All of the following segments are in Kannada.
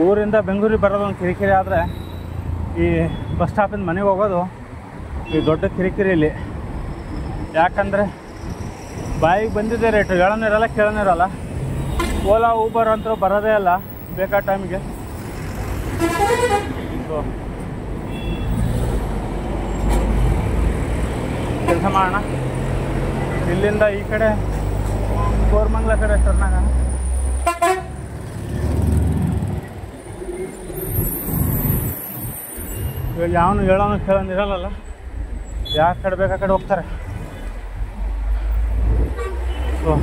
ಊರಿಂದ ಬೆಂಗಳೂರಿಗೆ ಬರೋದು ಒಂದು ಕಿರಿಕಿರಿ ಆದರೆ ಈ ಬಸ್ ಸ್ಟಾಪಿಂದ ಮನೆಗೆ ಹೋಗೋದು ಈ ದೊಡ್ಡ ಕಿರಿಕಿರಿ ಇಲ್ಲಿ. ಯಾಕಂದರೆ ಬಾಯಿಗೆ ಬಂದಿದ್ದೇ ರೇಟು, ಹೇಳೋನಿರಲ್ಲ ಕೇಳೋನಿರಲ್ಲ. ಓಲಾ ಊಬರ್ ಅಂತೂ ಬರೋದೇ ಅಲ್ಲ ಬೇಕಾದ ಟೈಮಿಗೆ. ಸೊ ಕೆಲಸ ಮಾಡೋಣ, ಇಲ್ಲಿಂದ ಈ ಕಡೆ ಕೋರಮಂಗಲ ಕಡೆ ಟರ್ನಾಗ. ಇವಾಗ ಯಾವನು ಹೇಳೋನು ಕೇಳೋನಿರಲ್ಲ, ಯಾವ ಕಡೆ ಬೇಕಾ ಕಡೆ ಹೋಗ್ತಾರೆ. ಸೊ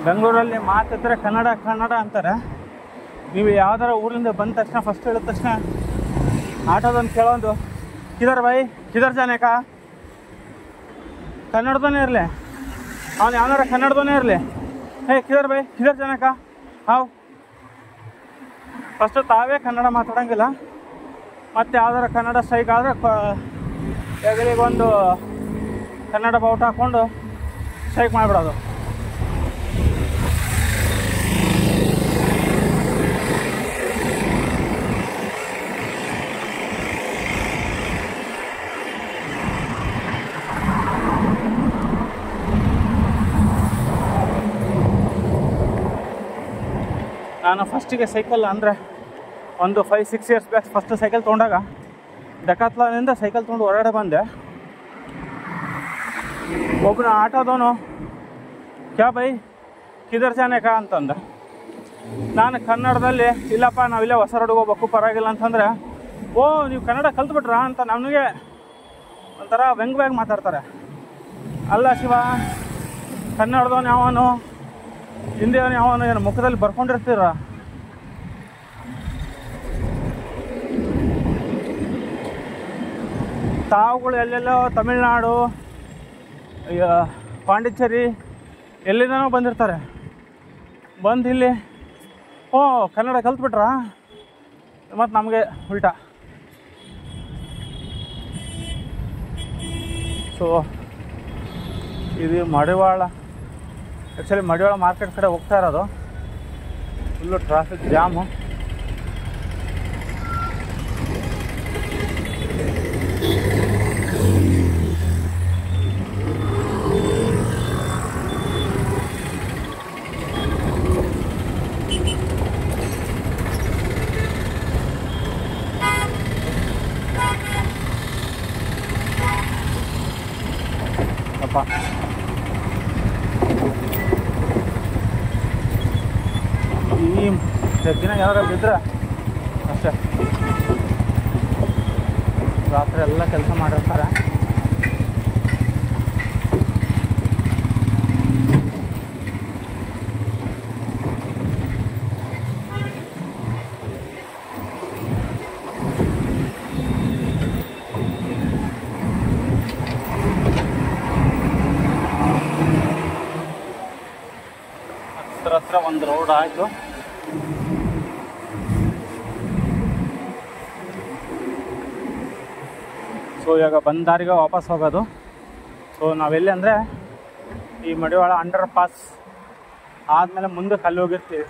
ಬೆಂಗಳೂರಲ್ಲಿ ಮಾತಿದ್ರೆ ಕನ್ನಡ ಕನ್ನಡ ಅಂತಾರೆ. ನೀವು ಯಾವ್ದಾರ ಊರಿಂದ ಬಂದ ತಕ್ಷಣ ಫಸ್ಟ್ ಹೇಳಿದ ತಕ್ಷಣ ಆಟೋದನ್ನು ಕೇಳೋದು, ಕಿದರ್ ಬೈ ಕಿದರ್ ಜಾನೆ ಕಾ, ಕನ್ನಡದವನೇ ಇರಲಿ, ಅವನು ಯಾವನಾರ ಕನ್ನಡದವನೇ ಇರಲಿ, ಹೇ ಕಿದರ್ ಬೈ ಕಿದರ್ ಜಾನೆ ಕಾ ಹಾವು. ಫಸ್ಟು ತಾವೇ ಕನ್ನಡ ಮಾತಾಡೋಂಗಿಲ್ಲ, ಮತ್ತು ಯಾವ್ದಾರ ಕನ್ನಡ ಸ್ಟ್ರೈಕ್ ಆದರೆ ಹೆಗಲಿಗೊಂದು ಕನ್ನಡ ಬಾವುಟ ಹಾಕ್ಕೊಂಡು ಸ್ಟ್ರೈಕ್ ಮಾಡಿಬಿಡೋದು. ನಾನು ಫಸ್ಟಿಗೆ ಸೈಕಲ್ ಅಂದರೆ ಒಂದು 5-6 ಇಯರ್ಸ್ ಬ್ಯಾಕ್ ಫಸ್ಟು ಸೈಕಲ್ ತೊಗೊಂಡಾಗ ಡೆಕಾತ್ಲಾನಿಂದ ಸೈಕಲ್ ತೊಗೊಂಡು ಹೊರಗಡೆ ಬಂದೆ. ಒಬ್ಬನ ಆಟೋದವನು ಕ್ಯಾ ಬೈ ಕಿದರ್ ಜಾನೆ ಕಾ ಅಂತಂದ. ನಾನು ಕನ್ನಡದಲ್ಲಿ ಇಲ್ಲಪ್ಪ ನಾವಿಲ್ಲೇ ಹೊಸ ರೋಡಿಗೆ ಹೋಗ್ಬೇಕು ಪರವಾಗಿಲ್ಲ ಅಂತಂದರೆ, ಓ ನೀವು ಕನ್ನಡ ಕಲ್ತ್ಬಿಟ್ರಾ ಅಂತ ನಮಗೆ ಒಂಥರ ವ್ಯಂಗ್ಯವಾಗಿ ಮಾತಾಡ್ತಾರೆ. ಅಲ್ಲ ಶಿವ, ಕನ್ನಡದವನು ಯಾವನು ಹಿಂದಿಯವನು ಯಾವನು ಏನು ಮುಖದಲ್ಲಿ ಬರ್ಕೊಂಡಿರ್ತೀರ? ತಾವುಗಳು ಎಲ್ಲೆಲ್ಲೋ ತಮಿಳ್ನಾಡು, ಪಾಂಡಿಚೇರಿ ಎಲ್ಲಿಂದನೋ ಬಂದಿರ್ತಾರೆ. ಬಂದು ಇಲ್ಲಿ ಓ ಕನ್ನಡ ಕಲ್ತ್ಬಿಟ್ರಾ ಮತ್ತು ನಮಗೆ ಉಲ್ಟಾ. ಸೊ ಇದು ಮಡಿವಾಳ, ಆ್ಯಕ್ಚುಲಿ ಮಡಿವಾಳ ಮಾರ್ಕೆಟ್ ಕಡೆ ಹೋಗ್ತಾ ಇರೋದು. Full traffic jam. ಅಪ್ಪ ಈ ದಿನ ಯಾವಾಗ ಬಿದ್ದರೆ ಅಷ್ಟೇ, ರಾತ್ರಿ ಎಲ್ಲ ಕೆಲಸ ಮಾಡಿರ್ತಾರೆ. ಹತ್ರ ಒಂದು ರೋಡ್ ಆಯಿತು. ಸೊ ಇವಾಗ ಬಂದ ದಾರಿಗೆ ವಾಪಸ್ ಹೋಗೋದು. ಸೊ ನಾವೆಲ್ಲಿ ಅಂದರೆ ಈ ಮಡಿವಾಳ ಅಂಡರ್ ಪಾಸ್ ಆದಮೇಲೆ ಮುಂದಕ್ಕೆ ಅಲ್ಲಿ ಹೋಗಿರ್ತೀವಿ.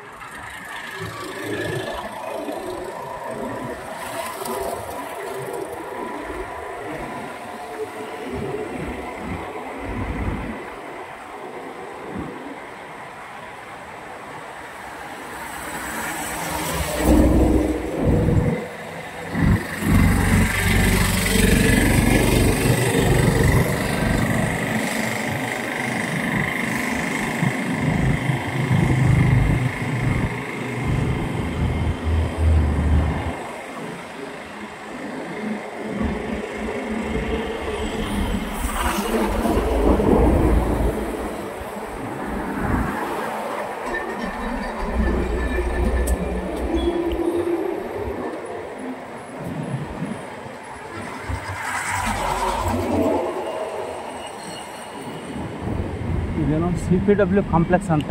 ಇದೇನೋ CPW ಕಾಂಪ್ಲೆಕ್ಸ್ ಅಂತ,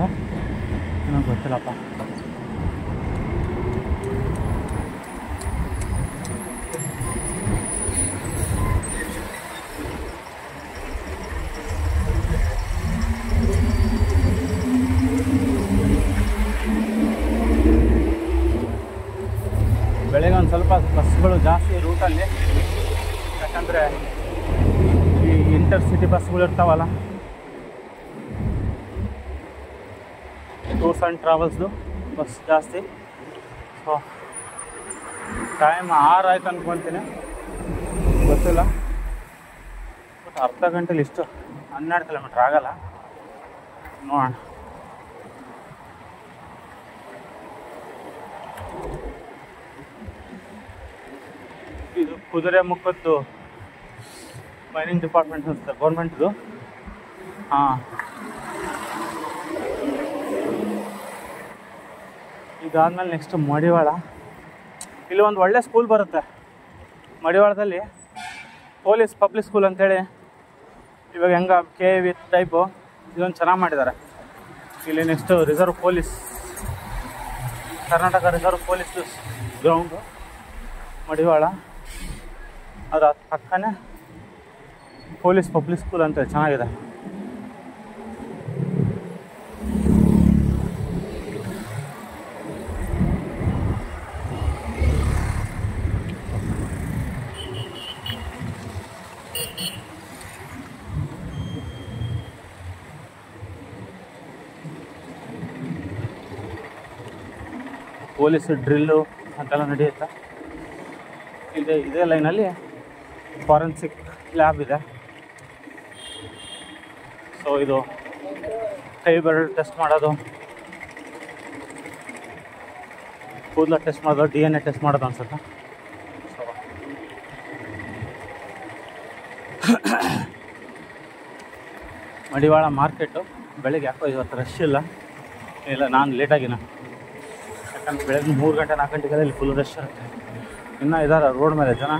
ಏನೋ ಗೊತ್ತಿಲ್ಲಪ್ಪ. ಬೆಳಗ್ಗೆ ಒಂದು ಸ್ವಲ್ಪ ಬಸ್ಗಳು ಜಾಸ್ತಿ ರೂಟಲ್ಲಿ, ಯಾಕಂದರೆ ಈ ಇಂಟರ್ಸಿಟಿ ಬಸ್ಗಳು ಇರ್ತಾವಲ್ಲ, ಟೂರ್ಸ್ ಆ್ಯಂಡ್ ಟ್ರಾವೆಲ್ಸ್ದು ಬಸ್ ಜಾಸ್ತಿ. ಸೊ ಟೈಮ್ 6 ಆಯ್ತು ಅಂದ್ಕೊತೀನಿ, ಗೊತ್ತಿಲ್ಲ. ಬಟ್ ಅರ್ಧ ಗಂಟೆಲಿ ಇಷ್ಟು 12 ಕಿಲೋಮೀಟ್ರ್ ಆಗಲ್ಲ, ನೋಡೋಣ. ಇದು ಕುದುರೆಮುಖದ್ದು ಮೈನಿಂಗ್ ಡಿಪಾರ್ಟ್ಮೆಂಟ್ ಅಂತ ಗೌರ್ಮೆಂಟ್ದು. ಹಾಂ, ಇದಾದ್ಮೇಲೆ ನೆಕ್ಸ್ಟ್ ಮಡಿವಾಳ. ಇಲ್ಲಿ ಒಂದು ಒಳ್ಳೆ ಸ್ಕೂಲ್ ಬರುತ್ತೆ ಮಡಿವಾಳದಲ್ಲಿ, ಪೊಲೀಸ್ ಪಬ್ಲಿಕ್ ಸ್ಕೂಲ್ ಅಂತೇಳಿ. ಇವಾಗ ಹೆಂಗೆ KV ಟೈಪು ಇದೊಂದು ಚೆನ್ನಾಗಿ ಮಾಡಿದ್ದಾರೆ. ಇಲ್ಲಿ next reserve police, Karnataka reserve police ground Madiwala. ಅದು ಪಕ್ಕನೇ ಪೊಲೀಸ್ ಪಬ್ಲಿಕ್ ಸ್ಕೂಲ್ ಅಂತೇಳಿ ಚೆನ್ನಾಗಿದೆ. ಪೊಲೀಸ್ ಡ್ರಿಲ್ಲು ಅಂತೆಲ್ಲ ನಡೆಯುತ್ತೆ. ಇದೇ ಲೈನಲ್ಲಿ ಫಾರೆನ್ಸಿಕ್ ಲ್ಯಾಬ್ ಇದೆ. ಸೊ ಇದು ಕೈ ಬೆರಳು ಟೆಸ್ಟ್ ಮಾಡೋದು, ಕೂದಲ ಟೆಸ್ಟ್ ಮಾಡೋದು, DNA ಟೆಸ್ಟ್ ಮಾಡೋದು ಅನ್ಸುತ್ತೆ. ಸೊ ಮಡಿವಾಳ ಮಾರ್ಕೆಟು ಬೆಳಗ್ಗೆ ಯಾಕೋ ಇವತ್ತು ರಶ್ ಇಲ್ಲ. ನಾನು ಲೇಟಾಗಿನ, ಯಾಕಂದ್ರೆ ಬೆಳಗ್ಗೆ 3 ಗಂಟೆ 4 ಗಂಟೆಗೆಲ್ಲ ಇಲ್ಲಿ ಫುಲ್ ರಶ್ ಇರುತ್ತೆ. ಇನ್ನೂ ಇದ್ದಾರೆ ರೋಡ್ ಮೇಲೆ ಜನ.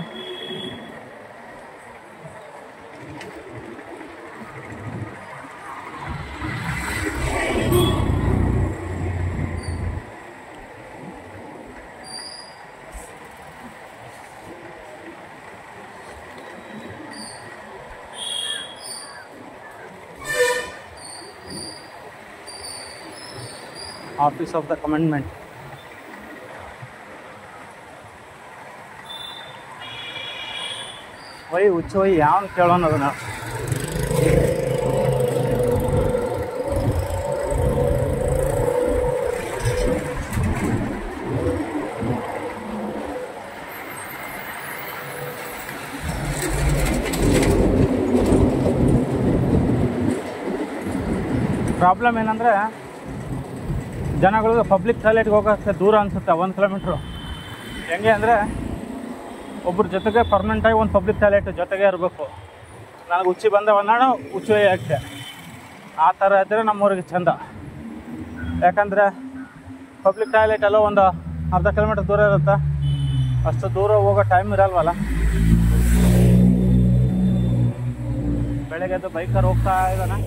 Office of the commandant. ಒಯ್ ಹುಚ್ಚು ಒಯ್ ಯಾವನು ಕೇಳೋಣ ಅದನ್ನ. ಪ್ರಾಬ್ಲಮ್ ಏನಂದರೆ ಜನಗಳಿಗೆ ಪಬ್ಲಿಕ್ ಟಾಯ್ಲೆಟ್ಗೆ ಹೋಗೋಕ್ಕೆ ದೂರ ಅನಿಸುತ್ತೆ 1 ಕಿಲೋಮೀಟ್ರು. ಹೆಂಗೆ ಅಂದರೆ ಒಬ್ಬರ ಜೊತೆಗೆ ಪರ್ಮನೆಂಟಾಗಿ ಒಂದು ಪಬ್ಲಿಕ್ ಟಾಯ್ಲೆಟ್ ಜೊತೆಗೆ ಇರಬೇಕು. ನನಗೆ ಹುಚ್ಚಿ ಬಂದವನ್ನಾಣ ಹುಚ್ಚು ಯಾಕೆ ಆ ಥರ ಇದ್ದರೆ ನಮ್ಮೂರಿಗೆ ಚೆಂದ. ಯಾಕಂದರೆ ಪಬ್ಲಿಕ್ ಟಾಯ್ಲೆಟ್ ಎಲ್ಲ ಒಂದು ಅರ್ಧ ಕಿಲೋಮೀಟ್ರ್ ದೂರ ಇರುತ್ತೆ. ಅಷ್ಟು ದೂರ ಹೋಗೋ ಟೈಮ್ ಇರಲ್ವಲ್ಲ. ಬೆಳಗ್ಗೆ ಎದ್ದು ಬೈಕರ್ ಹೋಗ್ತಾ ಇದ್ದಾನೆ.